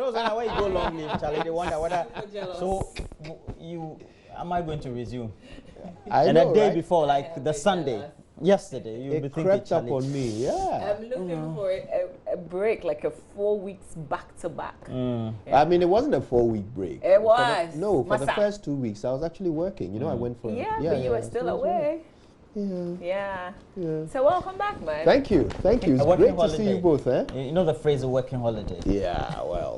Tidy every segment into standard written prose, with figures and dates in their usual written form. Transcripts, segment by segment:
No, so now when you go long leave, Charlie, they wonder whether. So, am I going to resume? And the day right? before, like the Sunday, yesterday, you'll be thinking, crept up Charlie, on me, yeah. I'm looking for a break, like a 4 weeks back to back. Mm. I mean, it wasn't a 4-week break. It was. For the first 2 weeks, I was actually working. You know, I went for... Yeah, but you were still away. Yeah. So welcome back, man. Thank you. It's great to see you both, eh? You know the phrase, a working holiday? Yeah, well.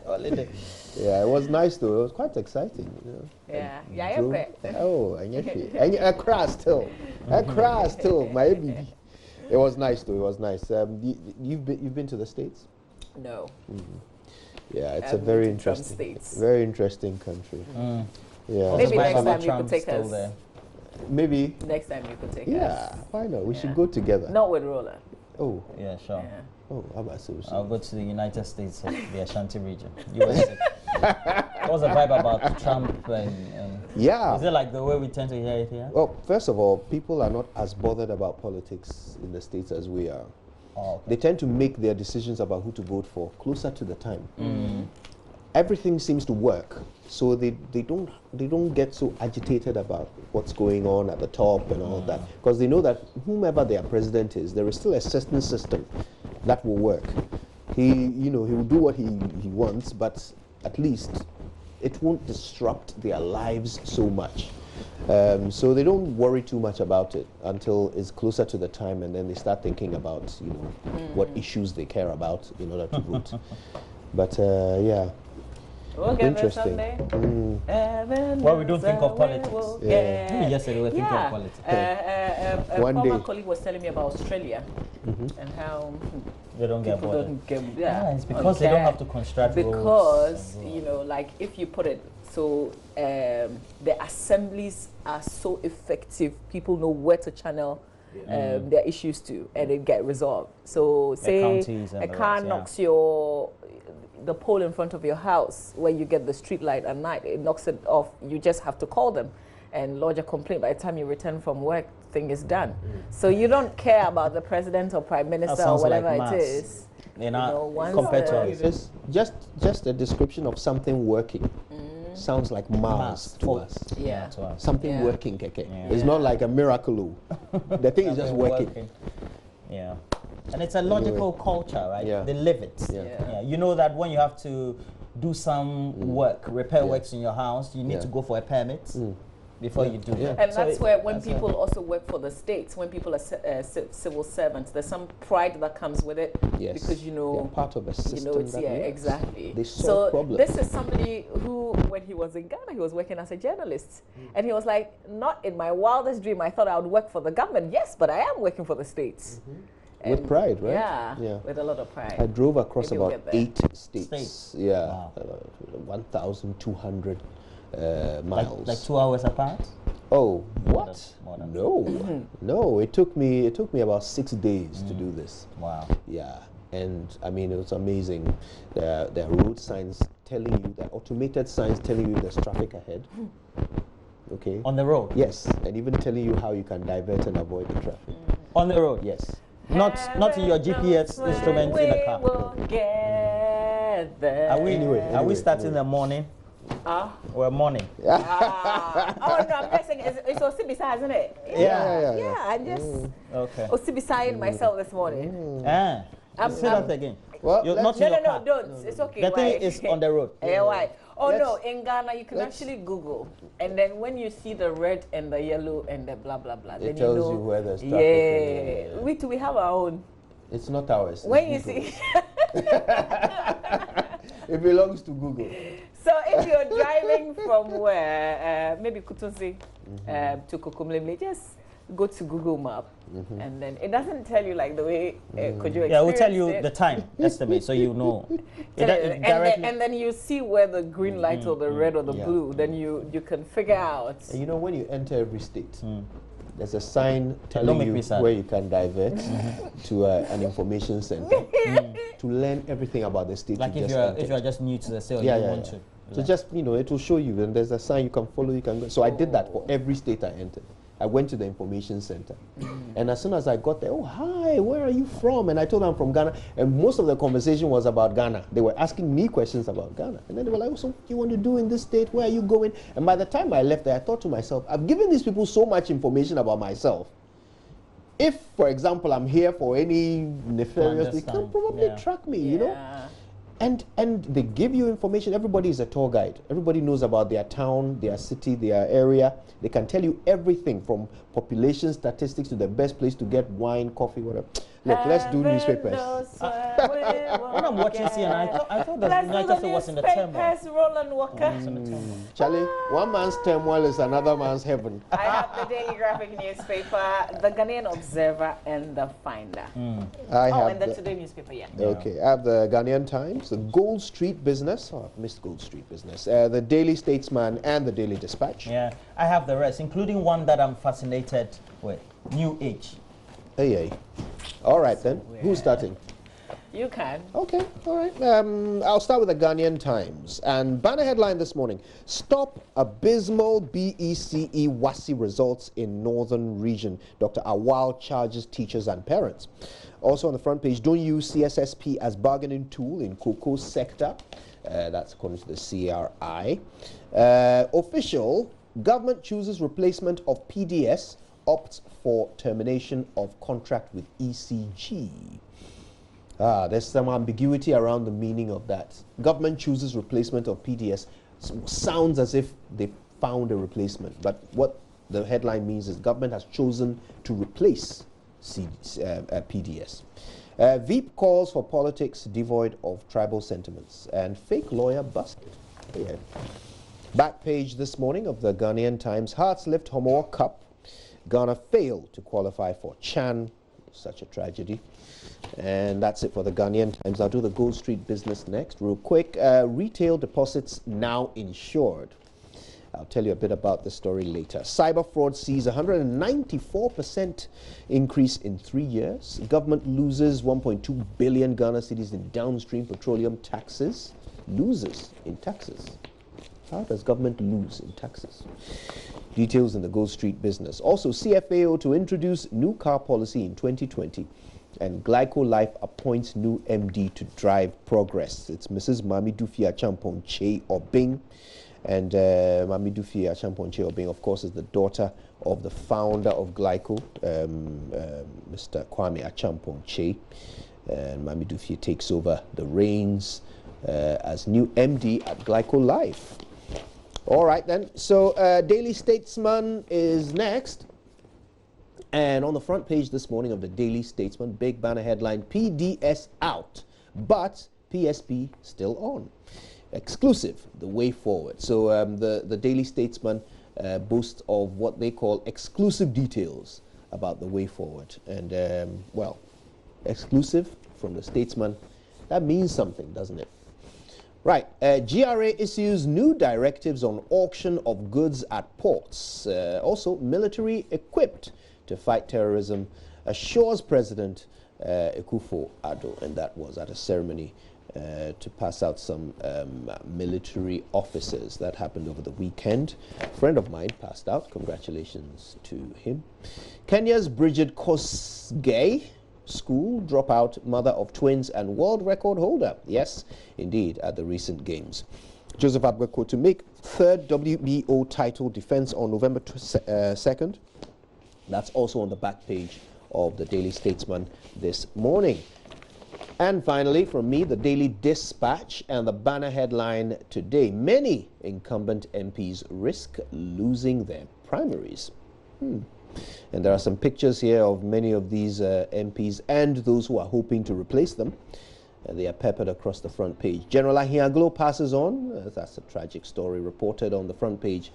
Holiday. Yeah, it was nice though. It was quite exciting, you know. Yeah, I bet. Oh, I cry still. My baby. It was nice though. It was nice. You've been to the States? No. Yeah, it's a very interesting country. Yeah. Maybe next time you could take us. There. Maybe next time you could take us. Yeah, why not? We should go together. Not with Roland. Oh. Yeah, sure. Yeah. Oh, how about so? I'll go to the United States of the Ashanti region, USA. What's the vibe about Trump and yeah? Is it like the way we tend to hear it here? Well, first of all, people are not as bothered about politics in the States as we are. Oh, okay. They tend to make their decisions about who to vote for closer to the time. Everything seems to work, so they don't get so agitated about what's going on at the top and all that, because they know that whomever their president is, there is still a certain system that will work. He will do what he wants, but at least it won't disrupt their lives so much. So they don't worry too much about it until it's closer to the time, and then they start thinking about what issues they care about in order to vote. But yeah. We'll get there someday. Well, we don't think of politics. Yesterday we were thinking of politics. A former colleague was telling me about Australia and how they don't get bored. It's because they don't have to construct roads. Because, like if you put it, so the assemblies are so effective, people know where to channel their issues to, and it get resolved. So say a car knocks the pole in front of your house where you get the street light at night, it knocks it off. You just have to call them and lodge a complaint. By the time you return from work, thing is done. So you don't care about the president or prime minister or whatever it is. Compared to it's just a description of something working. Sounds like Mars to us. Yeah. Something working, Keke. It's not like a miracle. The thing is just working. Yeah. And it's a logical culture, right? Yeah. They live it. Yeah. You know that when you have to do some work, repair works in your house, you need to go for a permit before you do that. And that's where when people also work for the states, when people are civil servants, there's some pride that comes with it. Yes. Because they're part of a system. Exactly. They solve problems. This is somebody who, when he was in Ghana, he was working as a journalist. And he was like, not in my wildest dream, I thought I would work for the government. Yes, but I am working for the states. With pride, right? Yeah, with a lot of pride. I drove across about 8 states. Yeah, wow. 1,200 miles. Like 2 hours apart? Oh, what? More than no, no. It took me about 6 days to do this. Wow. Yeah, and I mean it was amazing. There are road signs telling you, the automated signs telling you there's traffic ahead. Okay. On the road? Yes, and even telling you how you can divert and avoid the traffic. On the road? Yes. Not in your GPS instrument in the car. Are we starting in the morning? Or morning? Oh no, I'm just saying it's Osibisa, isn't it? Yeah. I just Osibisa myself this morning. Say that again. Well, no, don't. It's okay. The thing is on the road. Why? Oh no, in Ghana you can actually Google, and then when you see the red and the yellow and the blah blah blah, then tells you where there's traffic. Yeah, we have our own. It's not ours. When you see, it belongs to Google. So if you're driving from where, maybe Kutunsi to Kokomlemle, just go to Google Map, and then it doesn't tell you like the way could you experience it will tell you the time estimate, so you know. And then you see where the green light or the red or the blue, then you can figure out. And you know, when you enter every state, there's a sign telling you where you can divert to an information center to learn everything about the state. Like if you're just new to the state, you want to. So just, it will show you, and there's a sign you can follow, you can go. So I did that for every state I entered. I went to the information center. And as soon as I got there, oh, hi, where are you from? And I told them I'm from Ghana. And most of the conversation was about Ghana. They were asking me questions about Ghana. And then they were like, oh, so what do you want to do in this state? Where are you going? And by the time I left there, I thought to myself, I've given these people so much information about myself. If, for example, I'm here for any nefarious, they can probably track me, you know? And they give you information. Everybody is a tour guide. Everybody knows about their town, their city, their area. They can tell you everything from population statistics to the best place to get wine, coffee, whatever. Look, let's do newspapers. When I'm watching CNN, I thought that United States was in the turmoil. Roland Walker. Charlie, one man's turmoil is another man's heaven. I have the Daily Graphic newspaper, the Ghanaian Observer, and the Finder. And the Today newspaper, Okay, I have the Ghanaian Times, the Gold Street Business. Oh, I've missed Gold Street Business. The Daily Statesman and the Daily Dispatch. Yeah, I have the rest, including one that I'm fascinated with, New Age. Hey. All right, then. Who's starting? You can. Okay, all right. I'll start with the Ghanaian Times. And banner headline this morning, Stop Abysmal BECE WASI Results in Northern Region. Dr. Awal charges teachers and parents. Also on the front page, don't use CSSP as bargaining tool in cocoa sector. That's according to the CRI. Official, government chooses replacement of PDS, opts for termination of contract with ECG. There's some ambiguity around the meaning of that. Government chooses replacement of PDS. Sounds as if they found a replacement, but what the headline means is government has chosen to replace PDS. Veep calls for politics devoid of tribal sentiments, and fake lawyer busted. Yeah. Back page this morning of the Ghanaian Times, Hearts Lift Homoa Cup. Ghana failed to qualify for CHAN. Such a tragedy. And that's it for the Ghanaian Times. I'll do the Gold Street Business next real quick. Retail deposits now insured. I'll tell you a bit about the story later. Cyber fraud sees 194% increase in 3 years. Government loses 1.2 billion Ghana cedis in downstream petroleum taxes. Loses in taxes. How does government lose in taxes? Details in the Gold Street Business. Also, CFAO to introduce new car policy in 2020. And Glyco Life appoints new MD to drive progress. It's Mrs. Mami Dufia Champon Che Obing. And Mami Dufia Champon Che Obing, of course, is the daughter of the founder of Glyco, Mr. Kwame Achampong Che. And Mami Dufia takes over the reins as new MD at Glyco Life. All right, then. So Daily Statesman is next. And on the front page this morning of the Daily Statesman, big banner headline, PDS out, but PSP still on. Exclusive, the way forward. So the Daily Statesman boasts of what they call exclusive details about the way forward. And, well, exclusive from the Statesman, that means something, doesn't it? Right, GRA issues new directives on auction of goods at ports. Also, military equipped to fight terrorism, assures President Akufo-Addo, and that was at a ceremony to pass out some military officers. That happened over the weekend. A friend of mine passed out. Congratulations to him. Kenya's Bridget Kosgei, school dropout, mother of twins and world record holder. Yes, indeed, at the recent games. Joseph Abgako to make third WBO title defense on November 2nd. That's also on the back page of the Daily Statesman this morning. And finally, from me, the Daily Dispatch and the banner headline today. Many incumbent MPs risk losing their primaries. And there are some pictures here of many of these MPs and those who are hoping to replace them. They are peppered across the front page. General Ahiaglo passes on. That's a tragic story reported on the front page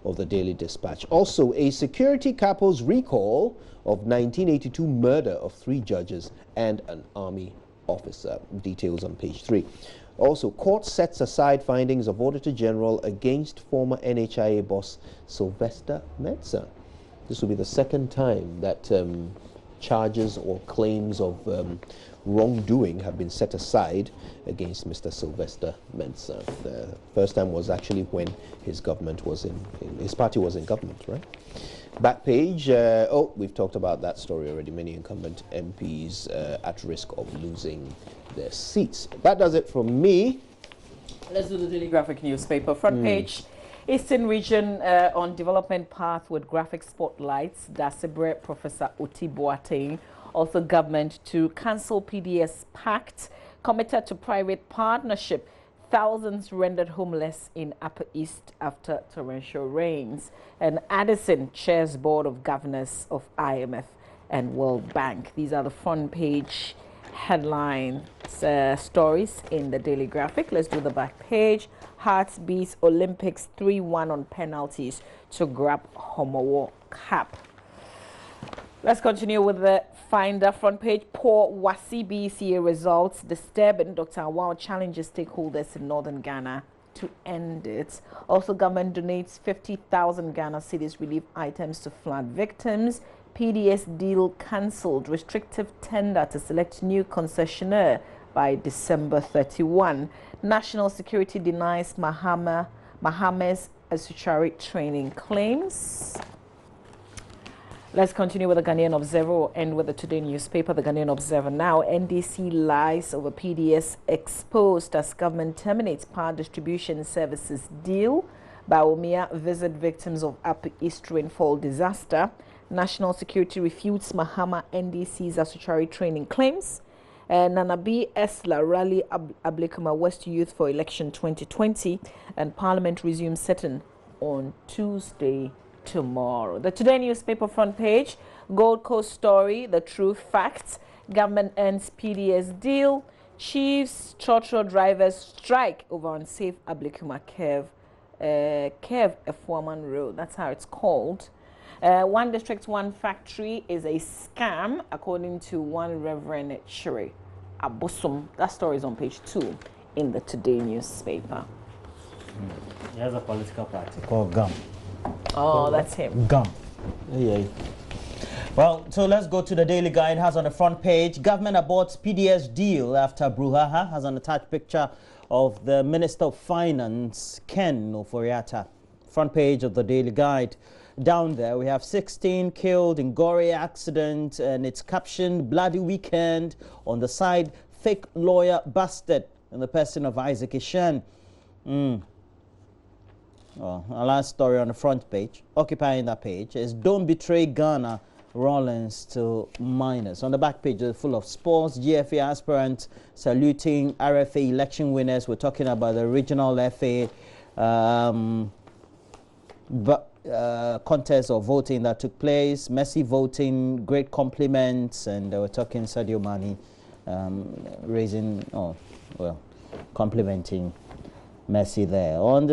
of the Daily Dispatch. Also, a security capo's recall of 1982 murder of 3 judges and an army officer. Details on page 3. Also, court sets aside findings of Auditor General against former NHIA boss Sylvester Mensah. This will be the second time that charges or claims of wrongdoing have been set aside against Mr. Sylvester Mensah. The first time was actually when his government was his party was in government, right? Back page. We've talked about that story already. Many incumbent MPs at risk of losing their seats. That does it from me. Let's do the Daily Graphic newspaper. Front page. Eastern Region on development path with graphic spotlights. Dasibre Professor Oti Boateng. Also government to cancel PDS pact. Committed to private partnership. Thousands rendered homeless in Upper East after torrential rains. And Addison chairs Board of Governors of IMF and World Bank. These are the front page headline stories in the Daily Graphic. Let's do the back page. Hearts beats Olympics 3-1 on penalties to grab Homowo cap. Let's continue with the Finder front page. Poor Wasi BCA results disturbing. Dr. Awao challenges stakeholders in northern Ghana to end it. Also, government donates 50,000 Ghana cedis relief items to flood victims. PDS deal cancelled. Restrictive tender to select new concessionaire by December 31. National security denies Mahame's esoteric training claims. Let's continue with the Ghanaian Observer. We'll end with the Today newspaper, the Ghanaian Observer. Now, NDC lies over PDS exposed as government terminates power distribution services deal. Baumia visit victims of Upper East rainfall disaster. National security refutes Mahama NDC's esoteric training claims. Nanabi Esla rally Ablikuma West Youth for election 2020. And Parliament resumes sitting on Tuesday tomorrow. The Today newspaper front page, Gold Coast story, the true facts. Government ends PDS deal. Chiefs, trotro drivers strike over unsafe Ablikuma Kev F4man Road. That's how it's called. One district, one factory is a scam, according to one Reverend Shiri Abosum. That story is on page 2 in the Today newspaper. He has a political party called GUM. Oh, that's him. GUM. Yeah. Well, so let's go to the Daily Guide. It has on the front page, government aborts PDS deal after Bruhaha. Has an attached picture of the Minister of Finance, Ken Oforiatta. Front page of the Daily Guide. Down there, we have 16 killed in gory accident, and it's captioned "Bloody Weekend." On the side, fake lawyer busted in the person of Isaac Ishan. Well, our last story on the front page, occupying that page, is "Don't Betray Ghana, Rollins to Minors." On the back page, it's full of sports. GFA aspirants saluting RFA election winners. We're talking about the regional FA contest of voting that took place. Messi voting, great compliments, and they were talking Sadio Mane complimenting Messi there. On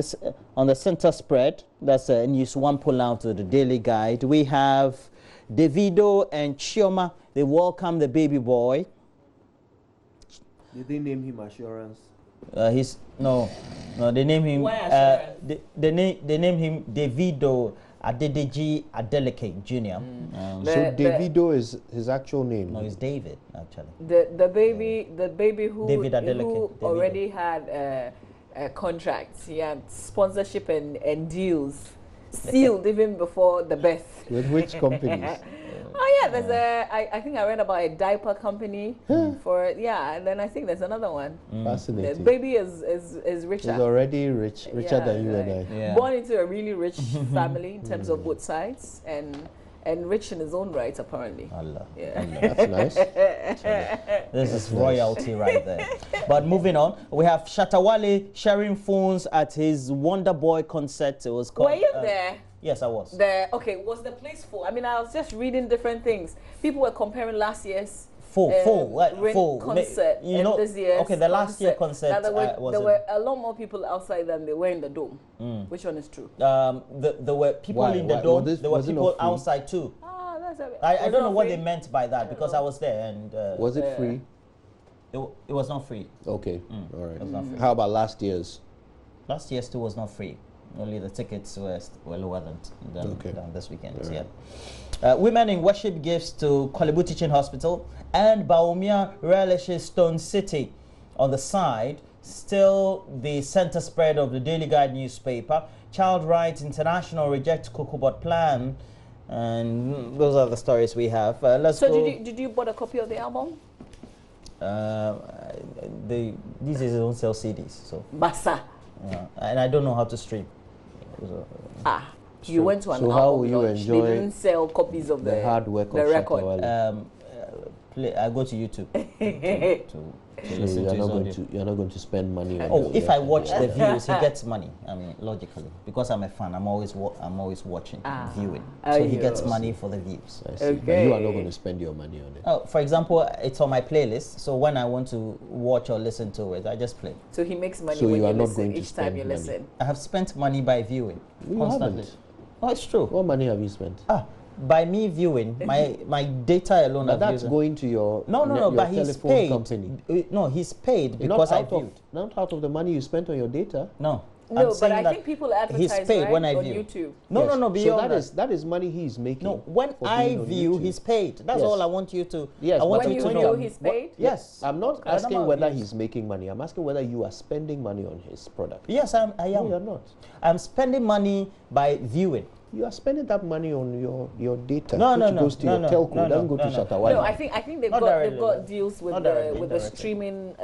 the center spread, that's a news one pull out of the Daily Guide. We have Davido and Chioma. They welcome the baby boy. Did they name him Assurance? No, they name him. They name him Davido Adedeji Adeleke Jr. So Davido is his actual name. No, it's David actually. The baby who David Adeleke. who already had contracts. He had sponsorship and deals sealed even before the birth. With which companies? Oh yeah, there's I think I read about a diaper company and then I think there's another one. Fascinating. The baby is richer. He's already richer than you and I. Yeah. Born into a really rich family in terms of both sides, and rich in his own right apparently. Allah. Yeah. Allah. That's nice. This is royalty right there. But moving on, we have Shatawale sharing phones at his Wonder Boy concert. It was called. Were you there? Yes, I was. Was the place full? I mean, I was just reading different things. People were comparing last year's full concert and this year's okay, the last year concert there were a lot more people outside than there were in the dome. Which one is true? There were people in the dome. There were people outside too. Ah, that's I don't know what they meant by that because I was there and. Was it free? It was not free. Okay, all right. It was not free. How about last year's? Last year's too was not free. Only the tickets were lower than this weekend. Right. Yeah. Women in worship gifts to Kolebu Teaching Hospital, and Baumia relishes Stone City. On the side, still the center spread of the Daily Guide newspaper. Child Rights International rejects Kokobot plan. And those are the stories we have. Let's So go. did you bought a copy of the album? These days they don't sell CDs, so Basa. and I don't know how to stream. So, You went to an So album how will you launch. enjoy They didn't sell copies of the hard work the of record. Shatawale? I go to YouTube to So listen you're to his not going audio. to you're not going to spend money on. Oh, the if I record. watch the views, he gets money. I mean, logically, because I'm a fan, I'm always watching, viewing. So he gets money for the views. I see. But you are not going to spend your money on it. Oh, for example, it's on my playlist. So when I want to watch or listen to it, I just play. So he makes money So when you are you not listen, going to each time you spend money. listen. I have spent money by viewing You constantly. haven't. Oh, it's true. What money have you spent? By me viewing, my data alone. But that's going to your no. your But he's telephone paid. company. No, he's paid Not because I out of viewed. not out of the money you spent on your data. No. No, I'm but saying I that think people advertise he's paid right, when I on view. YouTube. No, Yes. beyond So that is money he's making. No, when for I being on view, YouTube. he's paid. That's Yes. all I want you to. Yes, I want but When you you to view, know. he's paid? Yes. I'm not I don't asking know whether views. he's making money. I'm asking whether you are spending money on his product. Yes, I No, am. you're not. I'm spending money by viewing. You are spending that money on your data. No, which goes to your telco. Doesn't go to Shatawale. No, I think they've Not got directly, deals with not the directly, with the indirectly. streaming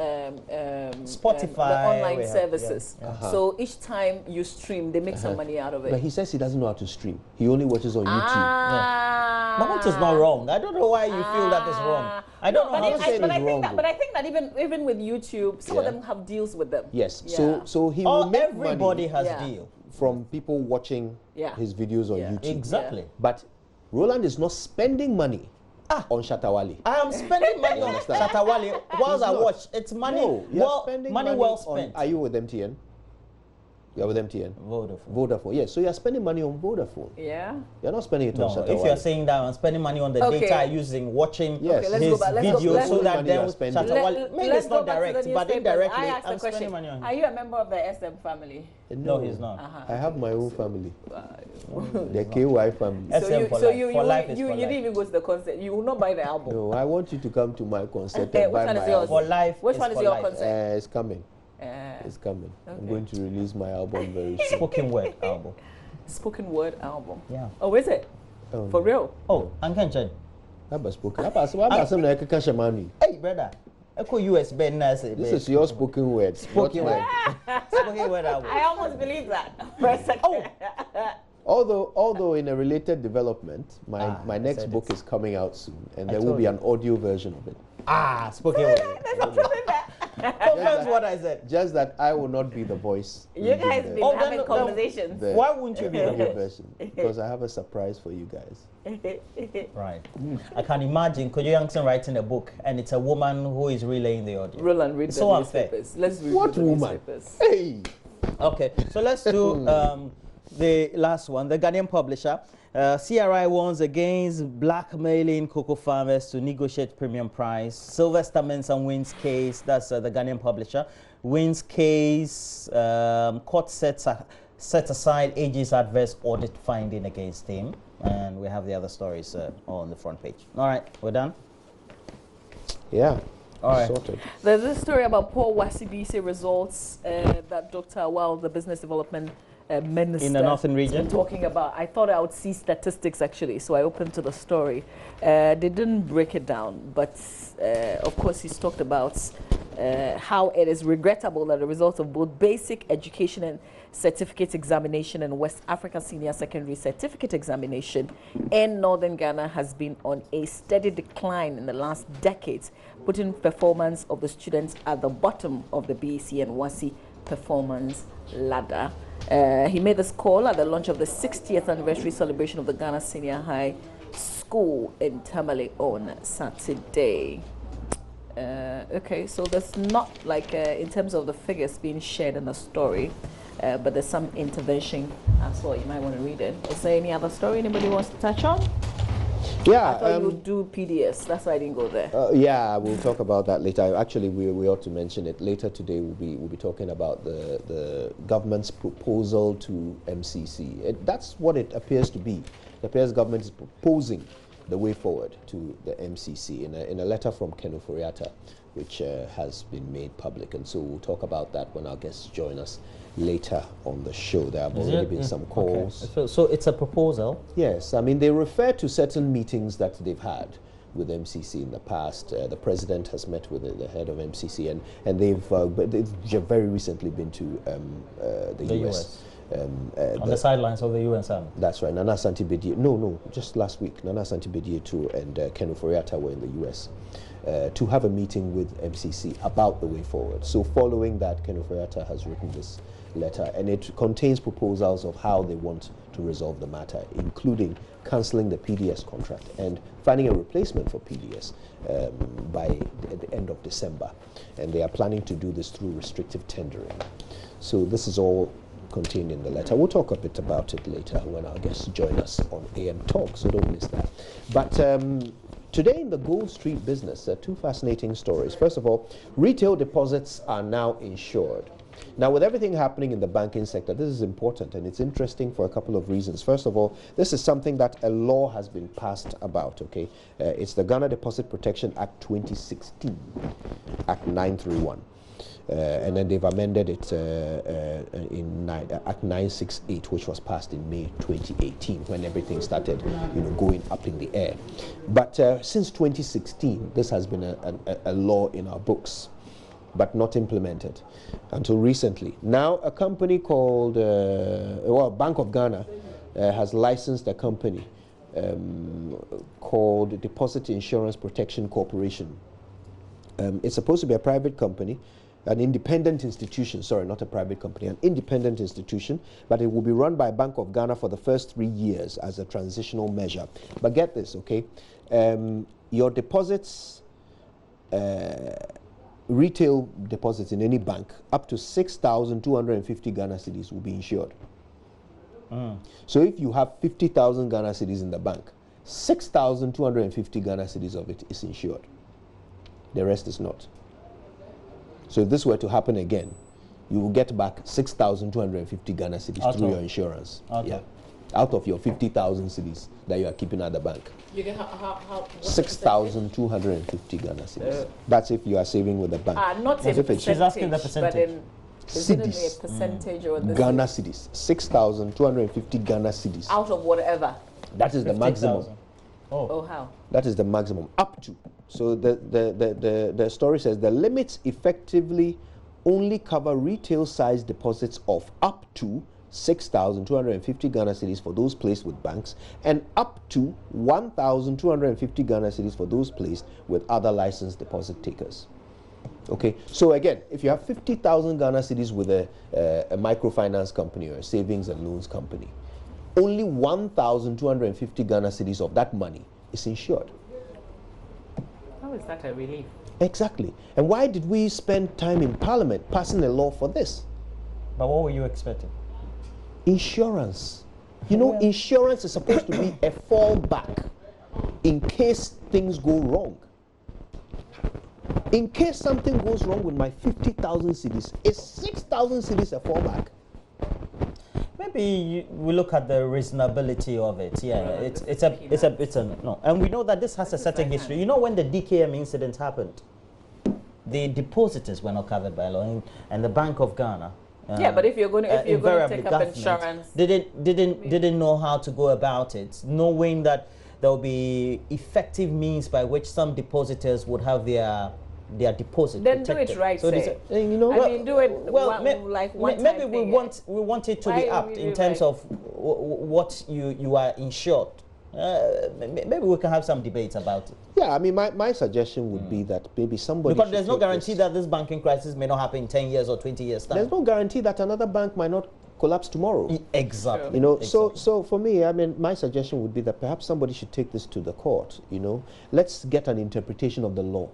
Spotify, the online we have, services. yeah. So each time you stream, they make some money out of But it. he says he doesn't know how to stream. He only watches on YouTube. My point is not wrong. I don't know why you feel that is wrong. I don't know But, how it, to I, saying but it's I think wrong, that, though. but I think that even with YouTube, some of Yeah. them have deals with them. Yes. Yeah. So he will make everybody money has Yeah. deal. from people watching Yeah. his videos on Yeah. YouTube. Exactly. But Roland is not spending money on Shatawale. I am spending money on understand? Shatawale whilst He's I not. watch. It's money. No, you're well, spending money well on. spent. Are you with MTN? You're with MTN. Vodafone. Vodafone. Yes. So you're spending money on Vodafone. Yeah. You're not spending it on No, Shatawale. if you're saying that I'm spending money on the Okay. data I'm using, watching Yes. Okay, let's his go back, let's go- videos, let's so go that money then you are spending. Shatawale, maybe it's not go back to the direct, but newspapers. indirectly, I asked I'm the spending question, money on him. are you a member of the SM family? No, he's not. I have my own family. The KY family. SM So you, for so life. you, For you, life is you, for you life. didn't even go to the concert. You will not buy the album. No, I want you to come to my concert Eh, and which buy one my is yours? album. For life. Which one is for your life. concert? It's coming. It's coming. I'm going to release my album very soon. Spoken word album. Spoken word album. Yeah. Oh, is it? Oh, For real? Oh, and can change. How spoken? How about some like Kashamani? Hey, brother. Echo US Ben nice. This is your spoken word. Spoken word. Spoken word album. I almost believe that for a second. Although in a related development, my I next said book it. is coming out soon, and I there will told be you. an audio version of it. Spoken word. Confirms that- what I said. Just that I will not be the voice. You guys reading been Oh, having then- conversations. the Why wouldn't you be the the audio voice? version, because I have a surprise for you guys. Right. I can imagine Kojo Youngson writing a book and it's a woman who is relaying the audio. Roland, read It's the so unfair. newspapers. Let's read What the woman? newspapers. Hey, Okay, so let's do the last one. The Ghanaian publisher. CRI warns against blackmailing cocoa farmers to negotiate premium price. Sylvester Mensah wins case. That's the Ghanaian publisher. Wins case. Court set aside AG's adverse audit finding against him. And we have the other stories on the front page. All right, we're done. yeah, All right. sorted. There's this story about Paul Wasibisi results that Dr. Awal, the business development minister, In the northern region? has been talking about. I thought I would see statistics actually, so I opened to the story. They didn't break it down, but of course he's talked about how it is regrettable that the results of both basic education and certificate examination and West Africa Senior Secondary Certificate Examination in Northern Ghana has been on a steady decline in the last decades, putting performance of the students at the bottom of the BEC and WASI performance ladder. He made this call at the launch of the 60th anniversary celebration of the Ghana Senior High School in Tamale on Saturday. Okay, so there's not like in terms of the figures being shared in the story, but there's some intervention as well. You might want to read it. Is there any other story anybody wants to touch on? Yeah, I thought you would do PDS. That's why I didn't go there. yeah, we'll talk about that later. Actually, we ought to mention it later today. We'll be talking about the government's proposal to MCC. That's what it appears to be. It appears government is proposing the way forward to the MCC in a letter from Ken Ofori-Atta, which has been made public. And so we'll talk about that when our guests join us later on the show. There have already been some calls. Okay. So it's a proposal? Yes. I mean, they refer to certain meetings that they've had with MCC in the past. The president has met with the head of MCC, and they've very recently been to the US. On the sidelines of the UN summit. That's right. Nana Asante-Bedier. No, just last week. Nana Asante-Bedier too and Ken Ofori-Atta were in the US to have a meeting with MCC about the way forward. So following that, Ken Ofori-Atta has written this letter, and it contains proposals of how they want to resolve the matter, including cancelling the PDS contract and finding a replacement for PDS by the end of December. And they are planning to do this through restrictive tendering. So this is all contained in the letter. We'll talk a bit about it later when our guests join us on AM Talk, so don't miss that. But today in the Gold Street business, two fascinating stories. First of all, retail deposits are now insured. Now, with everything happening in the banking sector, this is important, and it's interesting for a couple of reasons. First of all, this is something that a law has been passed about, okay? It's the Ghana Deposit Protection Act 2016, Act 931. And then they've amended it in Act 968, which was passed in May 2018, when everything started, going up in the air. But since 2016, this has been a law in our books, but not implemented until recently. Now, a company called, Bank of Ghana has licensed a company called Deposit Insurance Protection Corporation. It's supposed to be a private company, an independent institution, sorry, not a private company, an independent institution, but it will be run by Bank of Ghana for the first 3 years as a transitional measure. But get this, okay? Your deposits, retail deposits in any bank, up to 6,250 Ghana cedis will be insured. So if you have 50,000 Ghana cedis in the bank, 6,250 Ghana cedis of it is insured. The rest is not. So if this were to happen again, you will get back 6,250 Ghana cedis through your insurance. Out of your 50,000 cedis that you are keeping at the bank. You get 6,250 Ghana cedis. That's if you are saving with the bank. Not in percentage. She's asking the percentage. But in cedis. A percentage or the Ghana cedis. 6,250 Ghana cedis. Out of whatever. That is the maximum. Oh, how? That is the maximum. Up to. So the story says the limits effectively only cover retail-sized deposits of up to 6,250 Ghana cedis for those placed with banks, and up to 1,250 Ghana cedis for those placed with other licensed deposit takers. Okay, so again, if you have 50,000 Ghana cedis with a microfinance company or a savings and loans company, only 1,250 Ghana cedis of that money is insured. How is that a relief? Exactly. And why did we spend time in Parliament passing a law for this? But what were you expecting? Insurance. Insurance is supposed to be a fallback in case things go wrong. In case something goes wrong with my 50,000 cedis, is 6,000 cedis a fallback? Maybe we look at the reasonability of it. Yeah, it's a no, and we know that this has a certain history. You know, when the DKM incident happened, the depositors were not covered by law, and the Bank of Ghana. But if you're going to take up insurance, didn't know how to go about it, knowing that there will be effective means by which some depositors would have their deposit then protected. Do it right. So do it one maybe time we want it to be upped in terms of what you are insured. Maybe we can have some debates about it. Yeah, I mean, my suggestion would be that maybe somebody, because there's no guarantee that this banking crisis may not happen in 10 years or 20 years time. There's no guarantee that another bank might not collapse tomorrow. Exactly. So for me, I mean, my suggestion would be that perhaps somebody should take this to the court. Let's get an interpretation of the law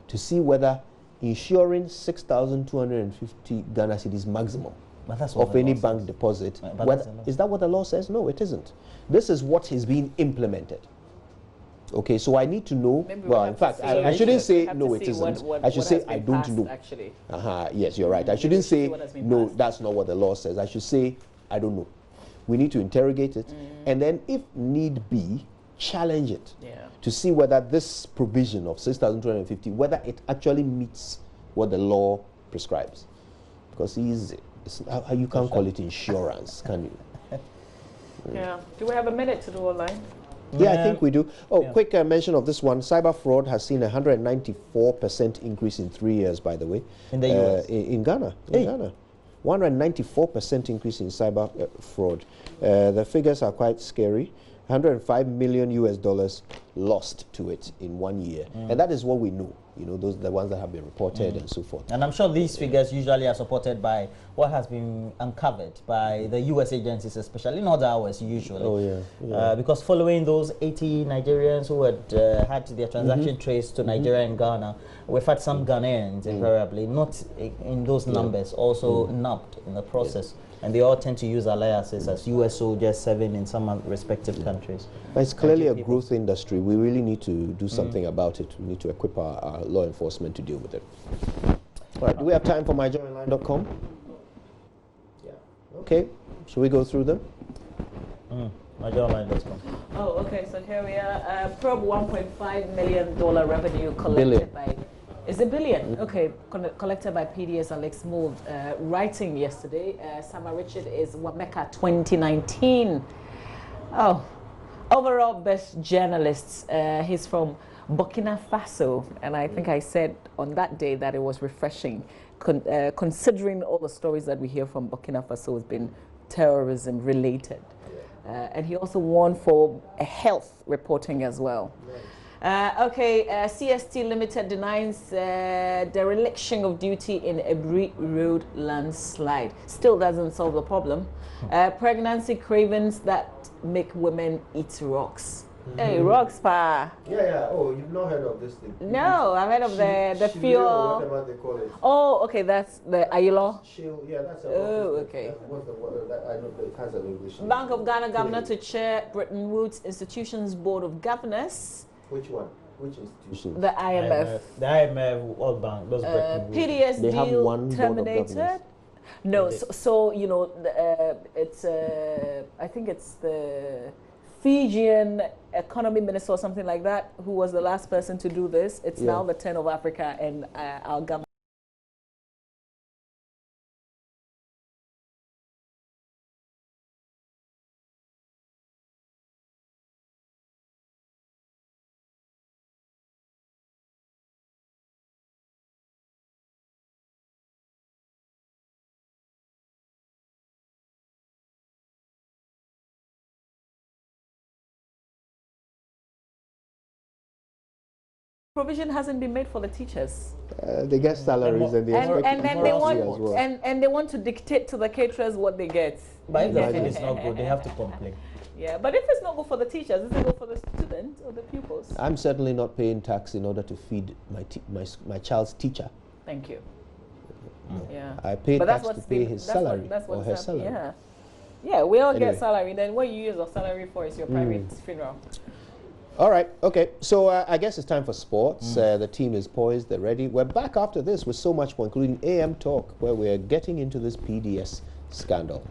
to see whether insuring 6,250 Ghana cedis maximum of any bank deposit, is that what the law says? No, it isn't. This is what is being implemented. Okay, so I need to know. Well, in fact, I shouldn't say no, it isn't. I should say I don't know. Actually. Yes, you're right. I shouldn't say no, that's not what the law says. I should say I don't know. We need to interrogate it, and then if need be, challenge it Yeah. to see whether this provision of 6,250, whether it actually meets what the law prescribes. Because you can't call it insurance, can you? Yeah. Do we have a minute to do online? Yeah, I think we do. Oh, Yeah. quick mention of this one. Cyber fraud has seen a 194% increase in 3 years, by the way. In the US? In Ghana. Hey. In Ghana. 194% increase in cyber fraud. The figures are quite scary. 105 million US dollars lost to it in 1 year. And that is what we know. You know, those are the ones that have been reported and so forth. And I'm sure these figures usually are supported by what has been uncovered by the US agencies, especially not ours usually. Oh, yeah. Because following those 80 Nigerians who had had their transaction traced to Nigeria and Ghana, we've had some Ghanaians invariably, not in those numbers, also nabbed in the process. And they all tend to use aliases as US soldiers serving in some respective countries. But it's clearly a growth industry. We really need to do something about it. We need to equip our law enforcement to deal with it. All right, do we have time for myjoyonline.com? Yeah. Okay, should we go through them? MyJoyNews.com. Oh, okay. So here we are. Probe $1.5 million revenue collected Billion. by. Is it billion? Okay, collected by PDS Alex Moved. Writing yesterday, Sama Richard is Wameka 2019. Oh, overall best journalists. He's from Burkina Faso, and I think I said on that day that it was refreshing, considering all the stories that we hear from Burkina Faso has been terrorism related. And he also won for health reporting as well. CST Limited denies dereliction of duty in Ebri Road landslide. Still doesn't solve the problem. Pregnancy cravings that make women eat rocks. Hey, rocks, pa. Yeah. Oh, you've not heard of this thing? No, I've heard of the fuel. Whatever they call it. Oh, okay, that's the Ayilo. Yeah, that's Oh, okay. What's the word? I know it has an English name. Bank of Ghana governor to chair Bretton Woods Institutions Board of Governors. Which one? Which institution? The IMF. The IMF, World Bank, those Bretton Woods. PDS They have deal one board of terminated. governors. No, so you know, it's I think it's the Fijian economy minister or something like that who was the last person to do this. It's now the turn of Africa, and our government. Provision hasn't been made for the teachers, They get salaries and they expect and then they equality want as well. and they want to dictate to the caterers what they get. But if the food is not good, they have to complain. Yeah, but if it's not good for the teachers, is it good for the students or the pupils? I'm certainly not paying tax in order to feed my child's teacher. Thank you. Yeah. I pay But tax that's to what's pay been- his that's what- salary that's or what's her hap- salary. Yeah. Yeah, we all Anyway. get salary. Then what you use your salary for is your private funeral. All right, okay. So I guess it's time for sports. The team is poised, they're ready. We're back after this with so much more, including AM Talk, where we're getting into this PDS scandal.